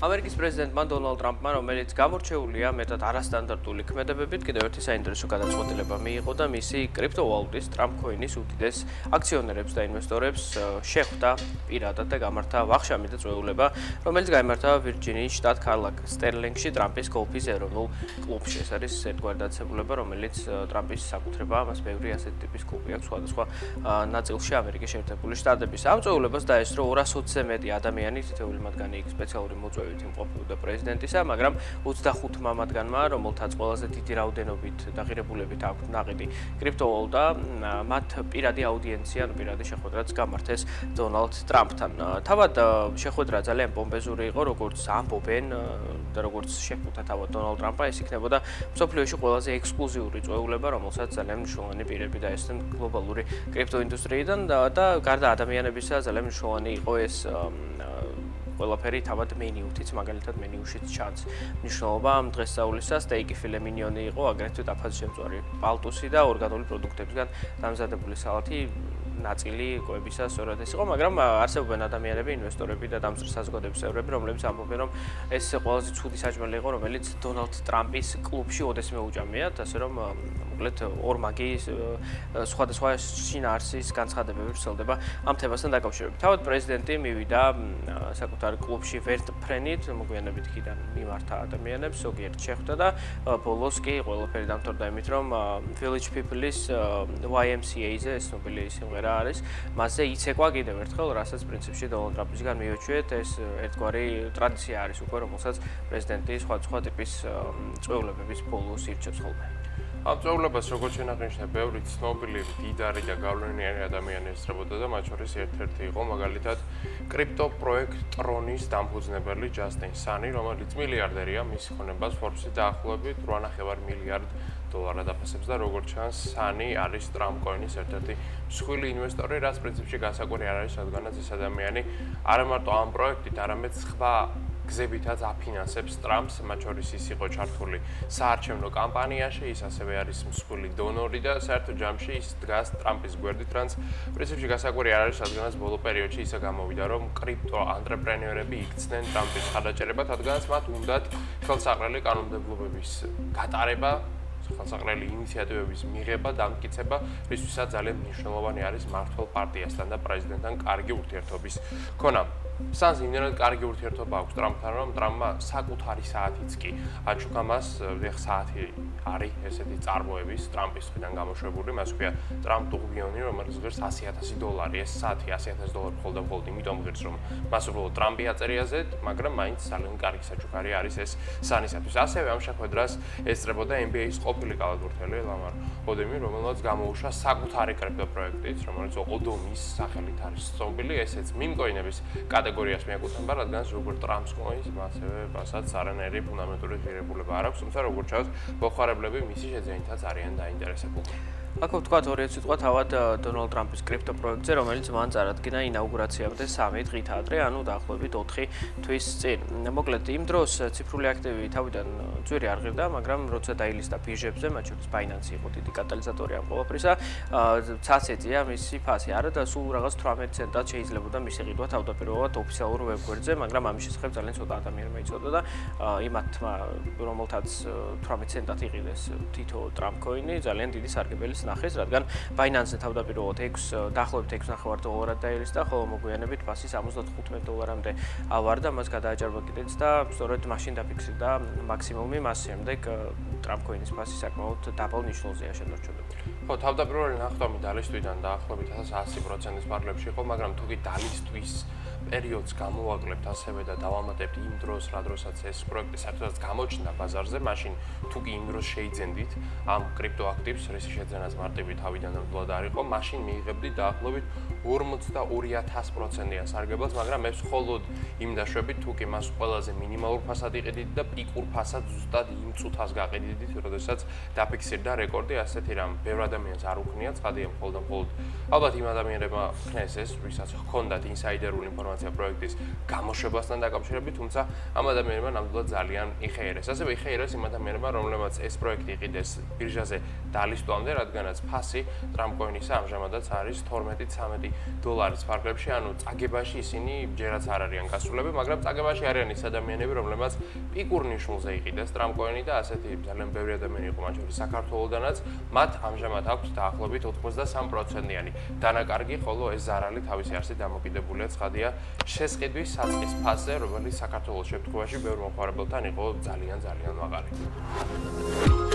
ამერიკის პრეზიდენტმა დონალდ ტრამპმა, რომელიც გამორჩეულია მეტად არასტანდარტული ქმედებებით, კიდევ ერთი საინტერესო გადაწყვეტილება მიიღო და მისი კრიპტოვალუტის ტრამპ-კოინის უდიდეს აქციონერებს და ინვესტორებს შეხვდა პირადად და გამართა ვახშამი და წვეულება, რომელიც გაიმართა ვირჯინიის შტატ ქალაქ სტერლინგში ტრამპის გოლფის ეროვნულ კლუბში. ეს არის ერთგვარი დაწესებულება, რომელიც ტრამპის საკუთრებაა, მას ბევრი ასეთი ტიპის კლუბი აქვს სხვადასხვა ნაწილში ამერიკის შეერთებული შტატების. ამ წვეულებას დაესწრო 220-ზე მეტი ადამიანი, თითოეული მათგანი იქ სპეციალური მოწვევით იმყოფებოდა პრეზიდენტისა, მაგრამ 25 მათგანმა, რომელთაც ყველაზე დიდი რაოდენობით და ღირებულებით აქვთ ნაყიდი კრიპტოვალუტა, მათ პირადი აუდიენცია, პირადი შეხვედრაც გამართეს დონალდ ტრამპთან. თავად შეხვედრა ძალიან პომპეზური იყო, როგორც ამბობენ და როგორც შეხვდა თავად დონალდ ტრამპმა, ეს იქნებოდა მსოფლიოში ყველაზე ექსკლუზიური წვეულება, რომელსაც ძალიან მნიშვნელოვანი პირები დაესწრნენ გლობალური კრიპტოინდუსტრიიდან და გარდა ადამიანებისა ძალიან მნიშვნელოვანი იყო ეს ყველაფერი თავად მენიუთიც, მაგალითად მენიუშიც ჩანს მნიშვნელობა ამ დღესასწაულისა, სტეიკი ფილე მინიონი იყო, აგრეთვე დაფაზშემწვარი პალტუსი და ორგანული პროდუქტებისგან დამზადებული სალათი ნაწილი კვებისა სწორად ეს იყო, მაგრამ არსებობენ ადამიანები, ინვესტორები და დამზრდ საზოგადოების წევრები, რომლებიც ამბობენ, რომ ეს ყველაზე ცუდი საჭმელი იყო, რომელიც დონალდ ტრამპის კლუბში ოდესმე უჭამიათ, ასე რომ მოკლედ ორმაგი სხვადასხვა შინაარსის განცხადებები ვრცელდება ამ თემასთან დაკავშირებით. თავად პრეზიდენტი მივიდა საკუთარ კლუბში ვერტფრენით, მოგვიანებით იქიდან მიმართა ადამიანებს, ზოგიერთ შეხვდა და ბოლოს კი ყველაფერი დამთავრდა იმით, რომ Village People-ის YMCA-ზე ეს ნობელი სიმღერა არის, მასზე იცეკვა კიდევ ერთხელ, რასაც პრინციპში დონალდ ტრამპისგან მივეჩვიეთ, ეს ერთგვარი ტრადიცია არის უკვე, რომელსაც პრეზიდენტი სხვადასხვა ტიპის წვეულებების ბოლოს ირჩევს ხოლმე. ამ წვეულებას როგორც შენახნიშნე, ბევრი ცნობილი, მდიდარი და გავლენიანი ადამიანი ესწრებოდა და მათ შორის ერთ-ერთი იყო მაგალითად კრიპტო პროექტ ტრონის დამფუძნებელი ჯასტინ სანი, რომელიც მილიარდერია, მის ხონებას Forbes-ი დაახლოებით 8.5 მილიარდ დოლარად აფასებს და როგორც ჩანს, სანი არის ტრამპ-კოინის ერთ-ერთი მსხვილი ინვესტორი, რაც პრინციპში განსაკუთრებული არ არის, რადგანაც ეს ადამიანი არა მარტო ამ პროექტით, არამედ სხვა გზებითაც აფინანსებს ტრამპს, მათ შორის ის იყო ჩართული საარჩევნო კამპანიაში, ის ასევე არის მსხვილი დონორი და საერთო ჯამში ის დგას ტრამპის გვერდით, რაც პრინციპში განსაკუთრებული არ არის, რადგანაც ბოლო პერიოდში ისე გამოვიდა, რომ კრიპტო ანტრეპრენიორები იქცნენ ტრამპის ხარაჯერებად, რადგანაც მათ უნდათ ხელსაყრელი კანონმდებლობების გატარება, ხელსაყრელი ინიციატივების მიღება, დამტკიცება, რისთვისაც ძალიან მნიშვნელოვანი არის მმართველ პარტიასთან და პრეზიდენტთან კარგი ურთიერთობის ქონა. სანს იმდენად კარგი ურთიერთობა აქვს ტრამპთან, რომ ტრამპმა საკუთარი საათიც კი აჩუქა მას, საათი არის ესეთი წარმოების ტრამპის მხრიდან გამოშვებული, მას ქვია ტრამპ ტურბიონი, რომელიც ღირს $100,000. ეს საათი $100,000 მხოლოდ იმიტომ ღირს, რომ მას უბრალოდ ტრამპი აწერია ზედ, მაგრამ მაინც ძალიან კარგი საჩუქარი არის ეს სანისათვის. ასევე ამ შეხვედრას ესწრებოდა NBA-ის ყოფილი კალათბურთელი ლამარ ოდემი, რომელმაც გამოუშვა საკუთარი კრიპტო პროექტიც, რომელიც ოდომის სახელით არის ცნობილი, ესეც მიმკოინების კატეგორიას მიეკუთვნება, რადგანაც როგორც ტრამპს კოინს, ასევე მასაც არანაირი ფუნდამენტური ღირებულება არ აქვს, თუმცა როგორც ჩანს, მოხარებლები მისი შეძენითაც არიან დაინტერესებული. აქ ვთქვათ ორი სიტყვა თავად დონალდ ტრამპის კრიპტო პროექტზე, რომელიც მან წარადგინა ინაუგურაციამდე 3 დღით ადრე, ანუ დაახლოებით 4 თვის წინ. მოკლედ იმ დროს ციფრული აქტივი თავიდან ძვირი არ ღირდა, მაგრამ როცა დაილისტა ბირჟებზე, მათ შორის Binance იყო დიდი კატალიზატორი ამ ყოველფრისა, ცაცეტია მისი ფასი. არა და სულ რაღაც 18 ცენტად შეიძლებოდა მისი ყიდვა თავდაპირველად ოფიციალურ ვებგვერდზე, მაგრამ ამის შესახებ ძალიან ცოტა ადამიანმა იცოდა და იმათმა, რომელთაც 18 ცენტად იყიდეს თითო ტრამპ კოინი, ძალიან დიდი სარგებელი ნახეს, რადგან Binance-ზე თავდაპირველად დაახლოებით $6.5 დაილისტა, ხოლო მოგვიანებით ფასი $75-მდე ავარდა, მას გადააჭარბა კიდეც და სწორედ მაშინ დაფიქსირდა მაქსიმუმი, მას შემდეგ ტრამპ კოინის ფასი საკმაოდ დაბალ ნიშნულზეა შემორჩენილი. ხო, თავდაპირველი ნახტომი დალისტვიდან დაახლოებით 100%-ის პარლებში იყო, მაგრამ თუ კი დალისტვის პერიოდს გამოვაკლებთ ასევე და დავამატებთ იმ დროს, რა დროსაც ეს პროექტი საერთოდ გამოჩნდა ბაზარზე, მაშინ თუ კი იმ დროს შეიძენდით ამ კრიპტოაქტივს, რისი შეძენაც მარტივი თავიდან ნამდვილად არ იყო, მაშინ მიიღებდით დაახლოებით 42%-იან სარგებლას, მაგრამ ეს მხოლოდ იმ დაშვებით, თუ კი მას ყველაზე მინიმალურ ფასად იყიდით და პიკურ ფასად ზუსტად იმ წუთას გაყიდით, როდესაც დაფიქსირდა რეკორდი, ასეთი რამ ბევრ ადამიანს არ უქნია, ცხადია მხოლოდ ალბათ იმ ადამიანებმა ხნეს ეს, ვისაც ჰქონდათ ინსაიდერული ინფორმაცია ინფორმაცია პროექტის გამოშვებასთან დაკავშირებით, თუმცა ამ ადამიანებმა ნამდვილად ძალიან იხეირეს. ასევე იხეირეს იმ ადამიანებმა, რომლებმაც ეს პროექტი იყიდეს ბირჟაზე დალისტვამდე, რადგანაც ფასი ტრამპ-კოინისა ამჟამადაც არის 12-13 დოლარის ფარგლებში, ანუ წაგებაში ისინი ჯერაც არ არიან გასულები, მაგრამ წაგებაში არიან ის ადამიანები, რომლებმაც პიკურ ნიშნულზე იყიდეს ტრამპ-კოინი და ასეთი ძალიან ბევრი ადამიანი იყო მათ შორის საქართველოდანაც, მათ ამჟამად აქვს დაახლოებით 83%-იანი დანაკარგი, ხოლო ეს ზარალი თავისი არსით დამოკიდებულია ცხადია შესყიდვის საწყის ფასზე, რომელიც საქართველოს შემთხვევაში ბევრ მომხმარებელთან იყო ძალიან მაღალი.